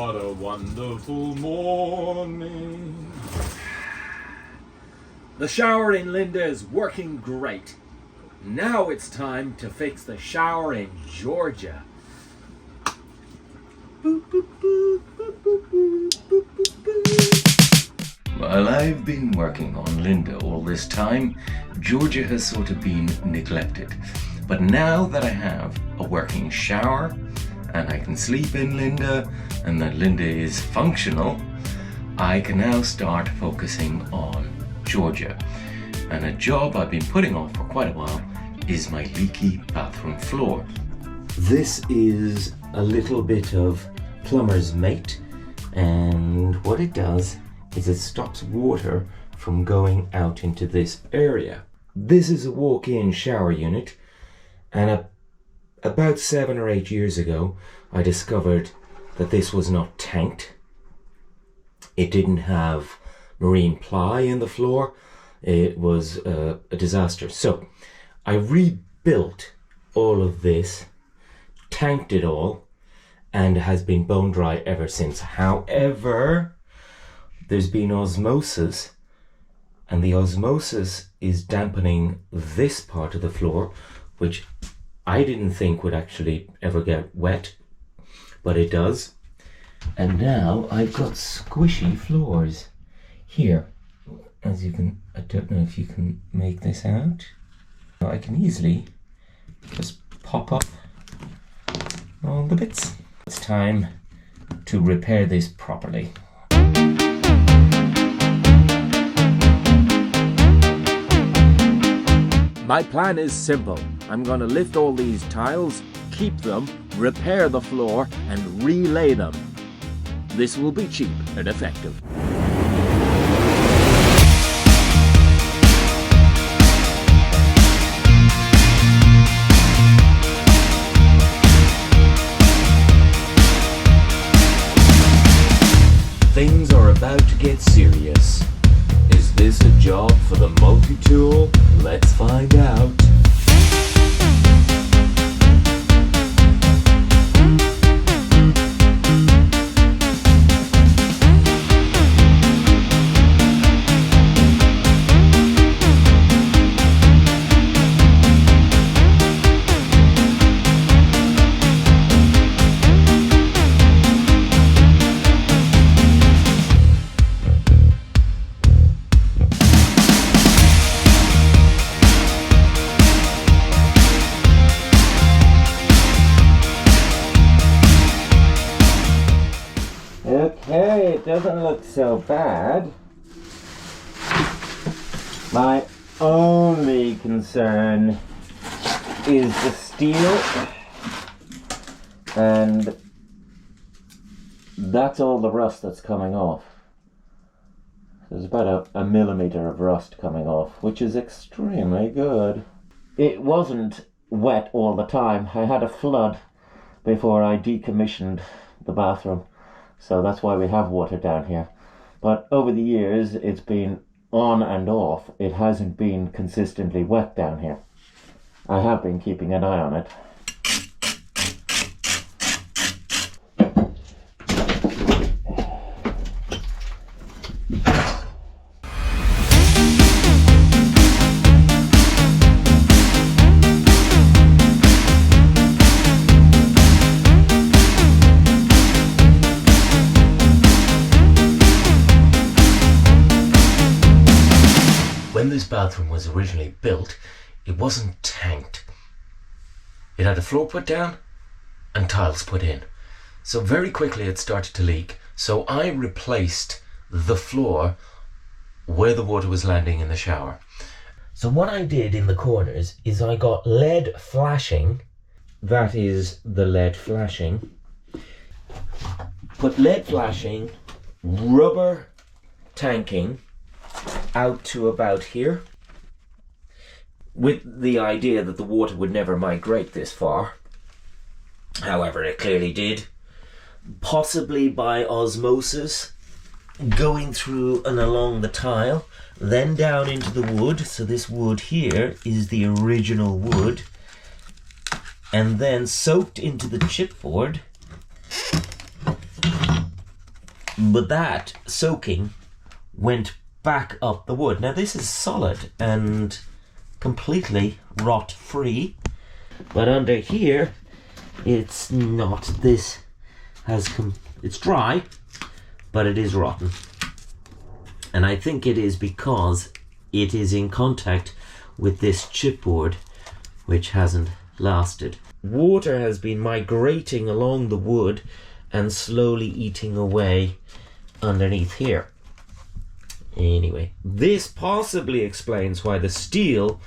What a wonderful morning. The shower in Linda is working great. Now it's time to fix the shower in Georgia. While I've been working on Linda all this time, Georgia has sort of been neglected. But now that I have a working shower and I can sleep in Linda and that Linda is functional, I can now start focusing on Georgia. And a job I've been putting off for quite a while is my leaky bathroom floor. This is a little bit of plumber's mate, and what it does is it stops water from going out into this area. This is a walk-in shower unit, and about 7 or 8 years ago I discovered that this was not tanked. It didn't have marine ply in the floor. It was a disaster. So I rebuilt all of this, tanked it all, and it has been bone dry ever since. However, there's been osmosis, and the osmosis is dampening this part of the floor, which I didn't think would actually ever get wet, but it does. And now I've got squishy floors here. As you can, I don't know if you can make this out. I can easily just pop up all the bits. It's time to repair this properly. My plan is simple. I'm going to lift all these tiles, keep them, repair the floor, and relay them. This will be cheap and effective. Things are about to get serious. Is this a job for the multi-tool? Let's find out. Okay, it doesn't look so bad. My only concern is the steel, and that's all the rust that's coming off. There's about a millimeter of rust coming off, which is extremely good. It wasn't wet all the time. I had a flood before I decommissioned the bathroom. So that's why we have water down here. But over the years, it's been on and off. It hasn't been consistently wet down here. I have been keeping an eye on it. When this bathroom was originally built, it wasn't tanked. It had a floor put down and tiles put in. So very quickly it started to leak. So I replaced the floor where the water was landing in the shower. So what I did in the corners is I got LED flashing. That is the LED flashing. Put LED flashing, rubber tanking out to about here, with the idea that the water would never migrate this far. However, it clearly did, possibly by osmosis, going through and along the tile, then down into the wood. So this wood here is the original wood, and then soaked into the chipboard, But that soaking went back up the wood. Now this is solid and completely rot free, but under here it's not. This has it's dry, but it is rotten, and I think it is because it is in contact with this chipboard, which hasn't lasted. Water has been migrating along the wood and slowly eating away underneath here. Anyway, this possibly explains why the steel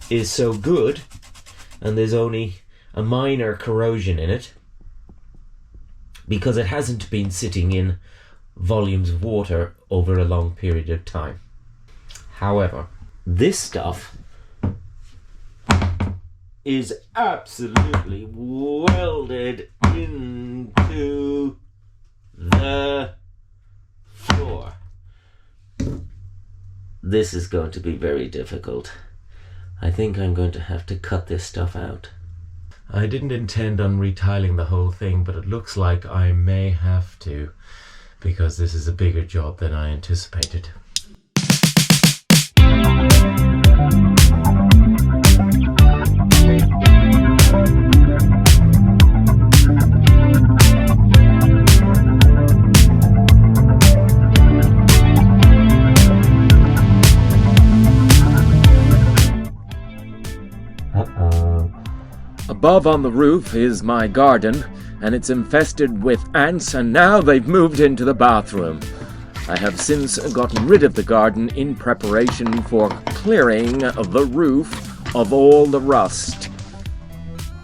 is so good and there's only a minor corrosion in it, because it hasn't been sitting in volumes of water over a long period of time. However, this stuff is absolutely welded into the floor. This is going to be very difficult. I think I'm going to have to cut this stuff out. I didn't intend on retiling the whole thing, but it looks like I may have to, because this is a bigger job than I anticipated. Above on the roof is my garden, and it's infested with ants, and now they've moved into the bathroom. I have since gotten rid of the garden in preparation for clearing the roof of all the rust.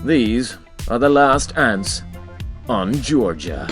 These are the last ants on Georgia.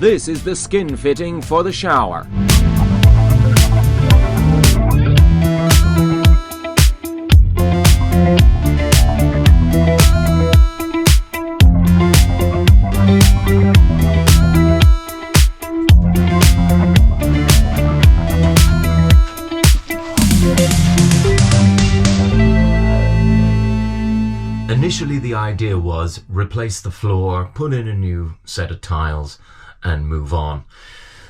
This is the skin fitting for the shower. Initially, the idea was replace the floor, put in a new set of tiles, and move on.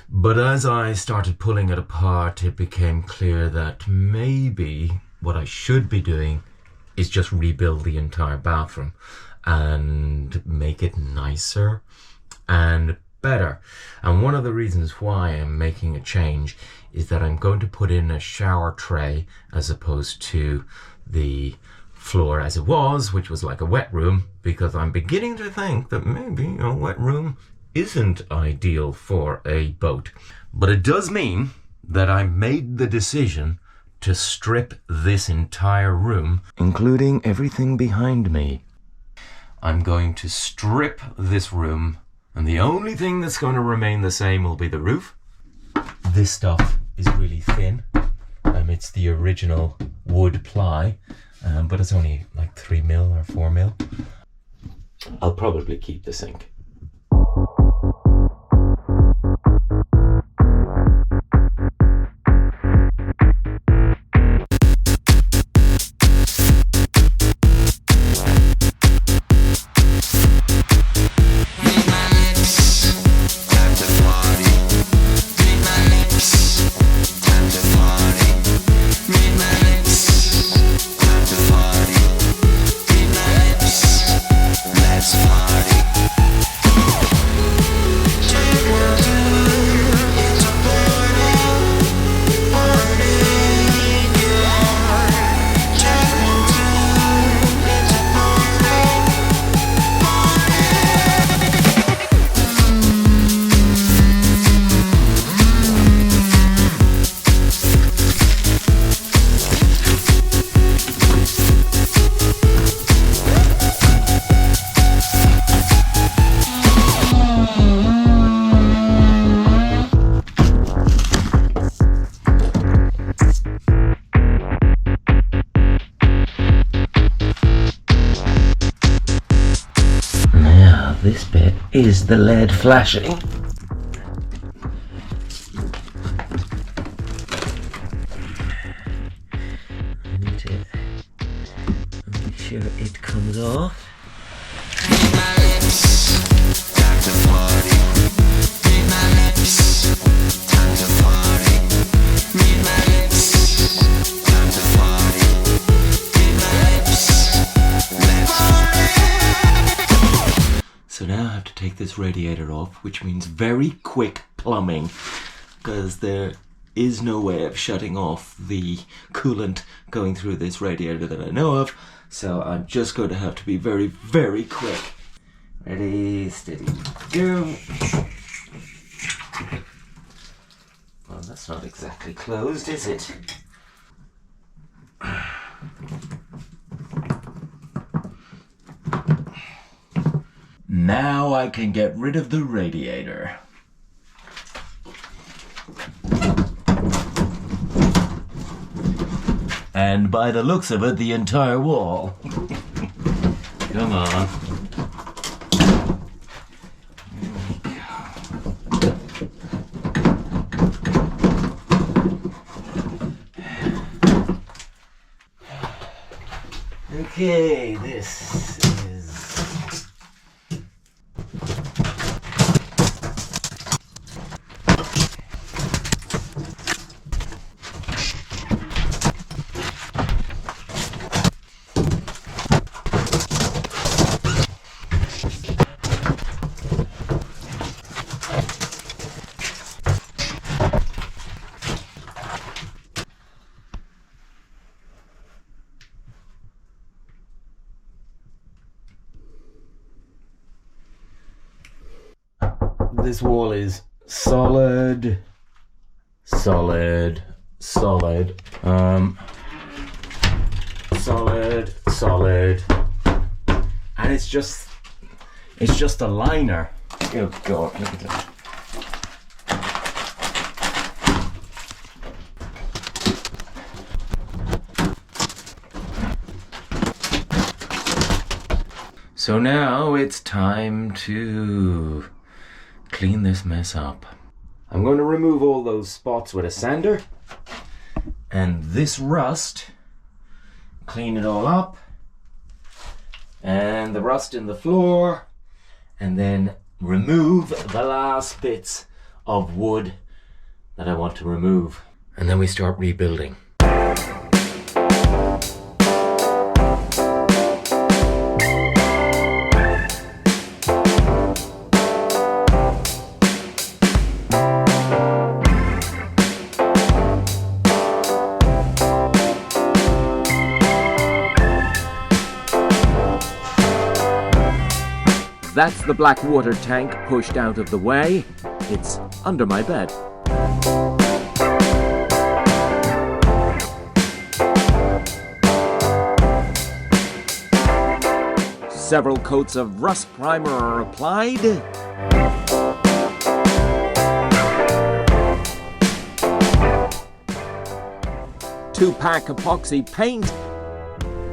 But as I started pulling it apart, it became clear that maybe what I should be doing is just rebuild the entire bathroom and make it nicer and better. And one of the reasons why I'm making a change is that I'm going to put in a shower tray as opposed to the floor as it was, which was like a wet room, because I'm beginning to think that maybe a wet room isn't ideal for a boat. But it does mean that I made the decision to strip this entire room, including everything behind me. I'm going to strip this room, and the only thing that's going to remain the same will be the roof. This stuff is really thin. It's the original wood ply, but it's only like 3mm or 4mm. I'll probably keep the sink. Let's party. is the LED flashing. I need to make sure it comes off. So now I have to take this radiator off, which means very quick plumbing, because there is no way of shutting off the coolant going through this radiator that I know of. So I'm just going to have to be very, very quick. Ready, steady, go. Well, that's not exactly closed, is it? Now I can get rid of the radiator. And by the looks of it, the entire wall. Come on. Okay, this is... This wall is solid, solid, solid, solid, solid, and it's just a liner. Oh God, look at that. So now it's time to clean this mess up. I'm going to remove all those spots with a sander and this rust, clean it all up, and the rust in the floor, and then remove the last bits of wood that I want to remove, and then we start rebuilding. That's the black water tank pushed out of the way. It's under my bed. Several coats of rust primer are applied. Two-pack epoxy paint,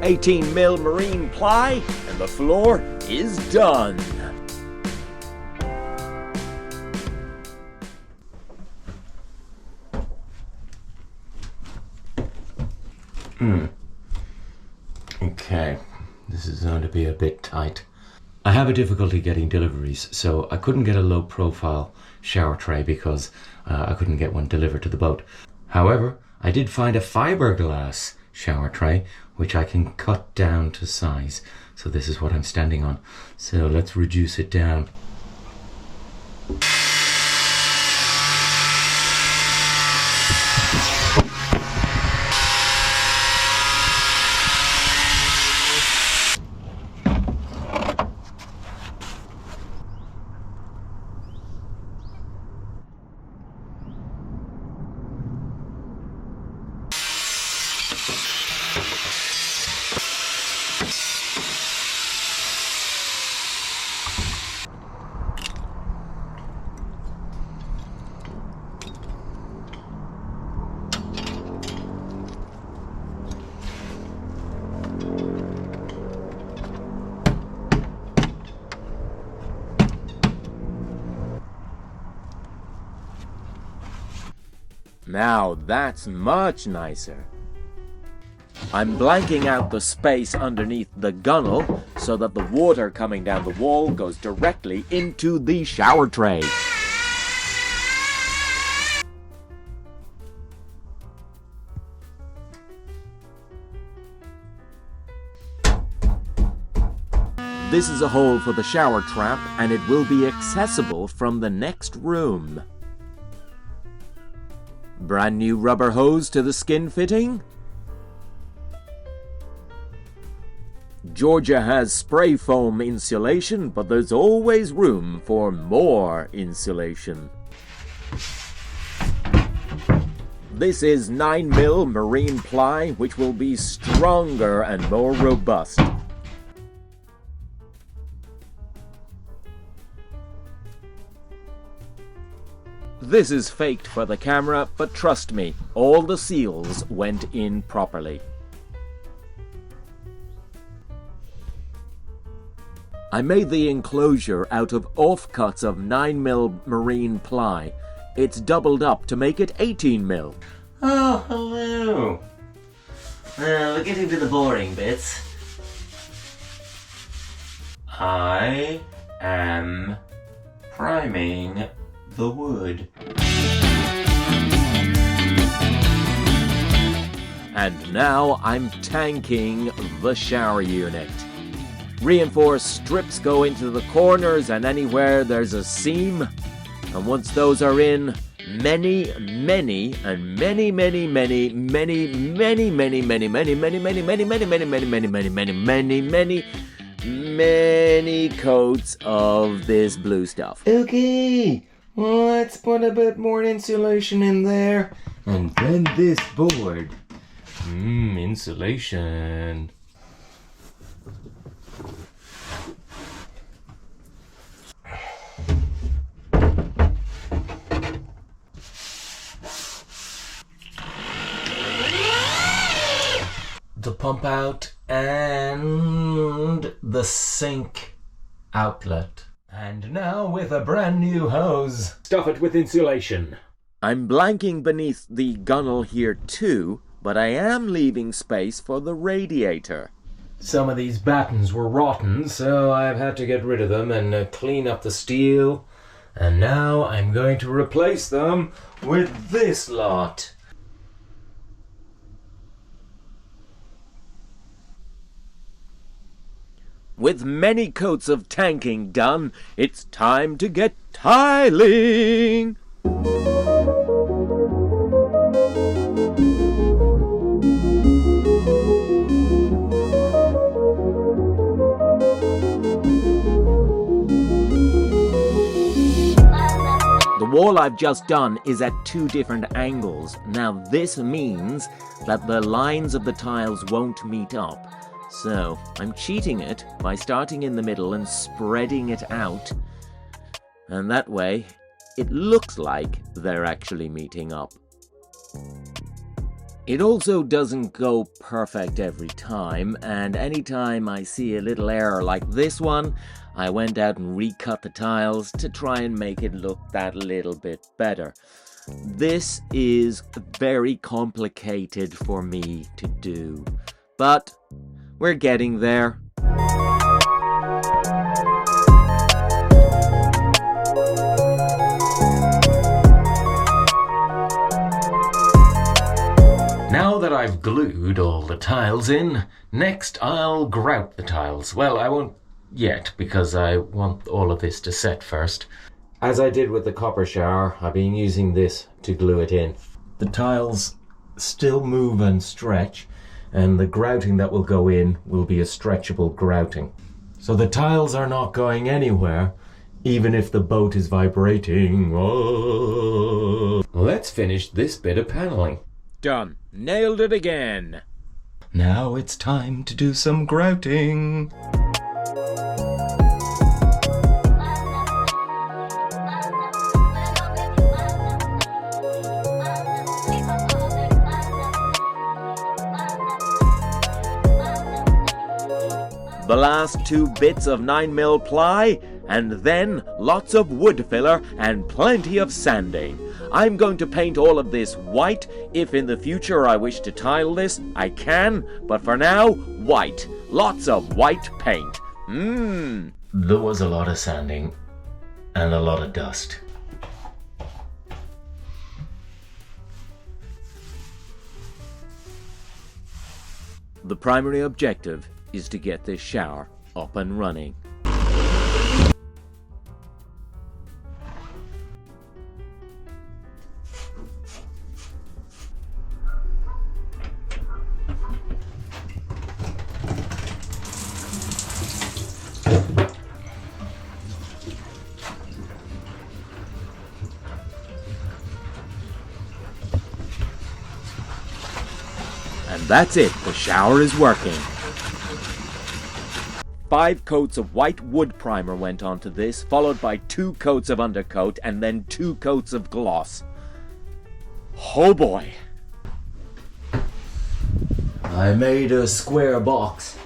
18mm marine ply, and the floor is done. Okay, this is going to be a bit tight. I have a difficulty getting deliveries, so I couldn't get a low profile shower tray because I couldn't get one delivered to the boat. However, I did find a fiberglass shower tray which I can cut down to size. So this is what I'm standing on. So let's reduce it down. Now that's much nicer. I'm blanking out the space underneath the gunnel so that the water coming down the wall goes directly into the shower tray. This is a hole for the shower trap, and it will be accessible from the next room. Brand new rubber hose to the skin fitting. Georgia has spray foam insulation, but there's always room for more insulation. This is 9mm marine ply, which will be stronger and more robust. This is faked for the camera, but trust me, all the seals went in properly. I made the enclosure out of offcuts of 9mm marine ply. It's doubled up to make it 18mm. Oh, hello. We're getting to the boring bits. I am priming the wood. And now I'm tanking the shower unit. Reinforced strips go into the corners and anywhere there's a seam. And once those are in, many coats of this blue stuff. Okay, let's put a bit more insulation in there. And then this board. Insulation. The pump out and the sink outlet. And now with a brand new hose. Stuff it with insulation. I'm blanking beneath the gunnel here too, but I am leaving space for the radiator. Some of these battens were rotten, so I've had to get rid of them and clean up the steel. And now I'm going to replace them with this lot. With many coats of tanking done, it's time to get tiling! The wall I've just done is at 2 different angles. Now this means that the lines of the tiles won't meet up. So I'm cheating it by starting in the middle and spreading it out. And that way it looks like they're actually meeting up. It also doesn't go perfect every time, and anytime I see a little error like this one, I went out and recut the tiles to try and make it look that little bit better. This is very complicated for me to do, but we're getting there. Now that I've glued all the tiles in, next I'll grout the tiles. Well, I won't yet because I want all of this to set first. As I did with the copper shower, I've been using this to glue it in. The tiles still move and stretch, and the grouting that will go in will be a stretchable grouting. So the tiles are not going anywhere, even if the boat is vibrating. Oh. Let's finish this bit of paneling. Done. Nailed it again. Now it's time to do some grouting. The last 2 bits of 9mm ply and then lots of wood filler and plenty of sanding. I'm going to paint all of this white. If in the future I wish to tile this, I can, but for now, white. Lots of white paint. There was a lot of sanding and a lot of dust. The primary objective is to get this shower up and running. And that's it, the shower is working. 5 coats of white wood primer went onto this, followed by 2 coats of undercoat and then 2 coats of gloss. Oh boy! I made a square box.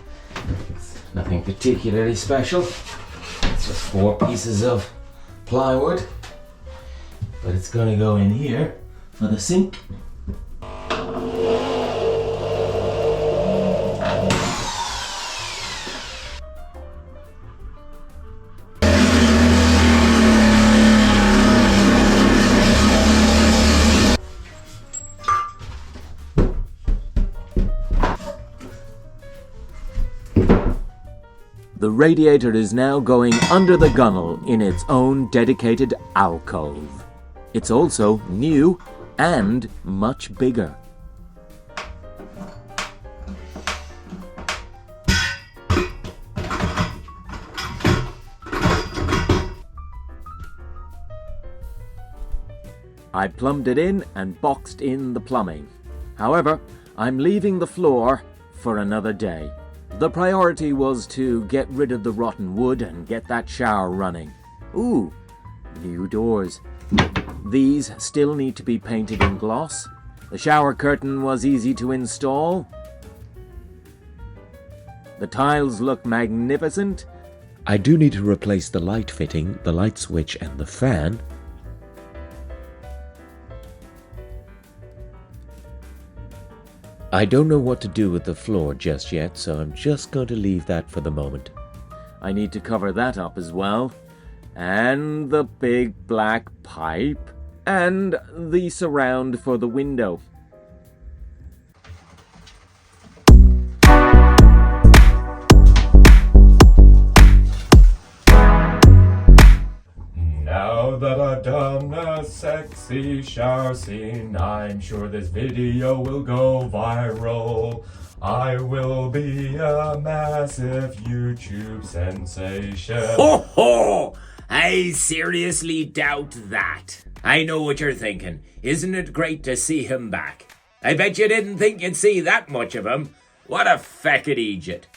It's nothing particularly special. It's just 4 pieces of plywood. But it's gonna go in here for the sink. The radiator is now going under the gunnel in its own dedicated alcove. It's also new and much bigger. I plumbed it in and boxed in the plumbing. However, I'm leaving the floor for another day. The priority was to get rid of the rotten wood and get that shower running. Ooh, new doors. These still need to be painted in gloss. The shower curtain was easy to install. The tiles look magnificent. I do need to replace the light fitting, the light switch and the fan. I don't know what to do with the floor just yet, so I'm just going to leave that for the moment. I need to cover that up as well. And the big black pipe. And the surround for the window. Now that I've done a sexy shower scene, I'm sure this video will go viral. I will be a massive YouTube sensation. Ho ho! I seriously doubt that. I know what you're thinking. Isn't it great to see him back? I bet you didn't think you'd see that much of him. What a feck at Egypt.